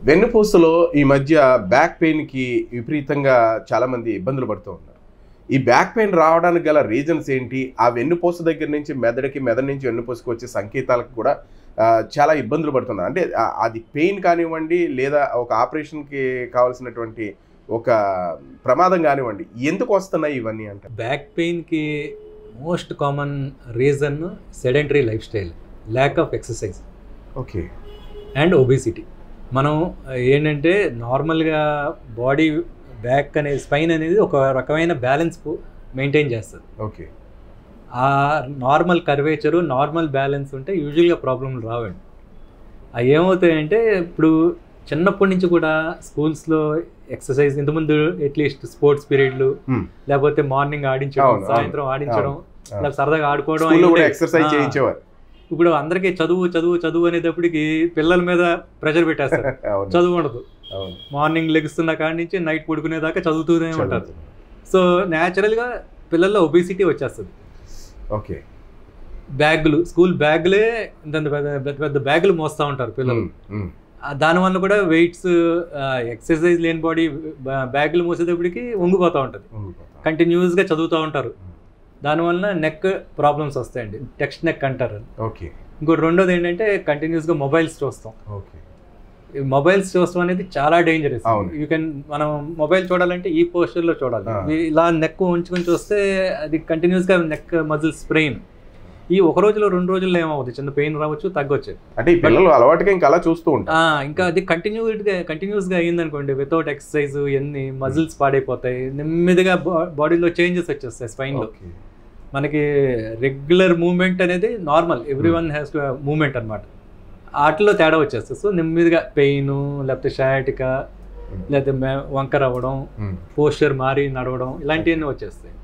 వెన్నుపూసలో ఈ మధ్య బ్యాక్ పెయిన్కి విపరీతంగా చాలామంది ఇబ్బందులు పడుతూ ఉన్నారు. ఈ బ్యాక్ పెయిన్ రావడానికి గల రీజన్స్ ఏంటి? ఆ వెన్నుపూస దగ్గర నుంచి మెదడుకి, మెదడు నుంచి వెన్నుపూసకు వచ్చే సంకేతాలకు కూడా చాలా ఇబ్బందులు పడుతున్నారు. అంటే అది పెయిన్ కానివ్వండి, లేదా ఒక ఆపరేషన్కి కావాల్సినటువంటి ఒక ప్రమాదం కానివ్వండి, ఎందుకు వస్తున్నాయి ఇవన్నీ అంటే? బ్యాక్ పెయిన్కి most common reason sedentary lifestyle, lack of exercise, okay, and obesity. మనం ఏంటంటే నార్మల్గా బాడీ బ్యాక్ అనేది, స్పైన్ అనేది ఒక రకమైన బ్యాలెన్స్ మెయింటైన్ చేస్తుంది. ఓకే, ఆ నార్మల్ కర్వేచరు, నార్మల్ బ్యాలెన్స్ ఉంటే యూజువల్గా ప్రాబ్లంలు రావండి. అవి ఏమవుతాయంటే, ఇప్పుడు చిన్నప్పటి నుంచి కూడా స్కూల్స్లో ఎక్సర్సైజ్, ఇంతకుముందు అట్లీస్ట్ స్పోర్ట్స్ పీరియడ్లు, లేకపోతే మార్నింగ్ ఆడించడం, సాయంత్రం ఆడించడం, లేకపోతే సరదాగా ఆడుకోవడం, ఎక్సర్సైజ్ చేయించేవారు. ఇప్పుడు అందరికీ చదువు చదువు చదువు అనేటప్పటికి పిల్లల మీద ప్రెషర్ పెట్టేస్తారు. చదువు ఉండదు. మార్నింగ్ లెగుస్తున్న కాడి నుంచి నైట్ పడుకునేదాకా చదువుతూనే ఉంటారు. సో న్యాచురల్గా పిల్లల్లో ఒబేసిటీ వచ్చేస్తుంది. ఓకే, బ్యాగులు, స్కూల్ బ్యాగులే ఇంత పెద్ద పెద్ద బ్యాగులు మోస్తూ ఉంటారు పిల్లలు. దానివల్ల కూడా వెయిట్స్, ఎక్సర్సైజ్ లేని బాడీ బ్యాగులు మోసేటప్పటికి వంగిపోతూ ఉంటుంది. కంటిన్యూస్గా చదువుతూ ఉంటారు. దానివల్ల నెక్ ప్రాబ్లమ్స్ వస్తాయండి, టెక్స్ట్ నెక్ అంటారు. ఓకే. ఇంకోటి రెండోది ఏంటంటే, కంటిన్యూస్గా మొబైల్స్ చూస్తాం. ఓకే, మొబైల్స్ చూస్తాం అనేది చాలా డేంజరస్. మనం మొబైల్ చూడాలంటే ఈ పోస్చర్లో చూడాలి. ఇలా నెక్ ఉంచుకొని చూస్తే అది కంటిన్యూస్గా నెక్ మజిల్ స్ప్రెయిన్. ఈ ఒక రోజులో 2 రోజుల్లో ఏమవుతుంది, చిన్న పెయిన్ రావచ్చు, తగ్గొచ్చు. అంటే ఈ పిల్లలు అలవాటుగా ఇంకా అలా చూస్తూ ఉంటారు. ఇంకా అది కంటిన్యూస్గా అయ్యిందనుకోండి, వితౌట్ ఎక్సర్సైజ్ ఎన్ని మజిల్స్ పాడైపోతాయి, నెమ్మదిగా బాడీలో చేంజెస్ వచ్చేస్తాయి. స్పైన్లో మనకి రెగ్యులర్ మూవ్మెంట్ అనేది normal, every one has to movement అనమాట. వాటిలో తేడా వచ్చేస్తుంది. సో నెమ్మదిగా పెయిన్, లేకపోతే షయాటికా, లేకపోతే వంకర అవ్వడం, పోస్చర్ మారి నడవడం, ఇలాంటివన్నీ వచ్చేస్తాయి.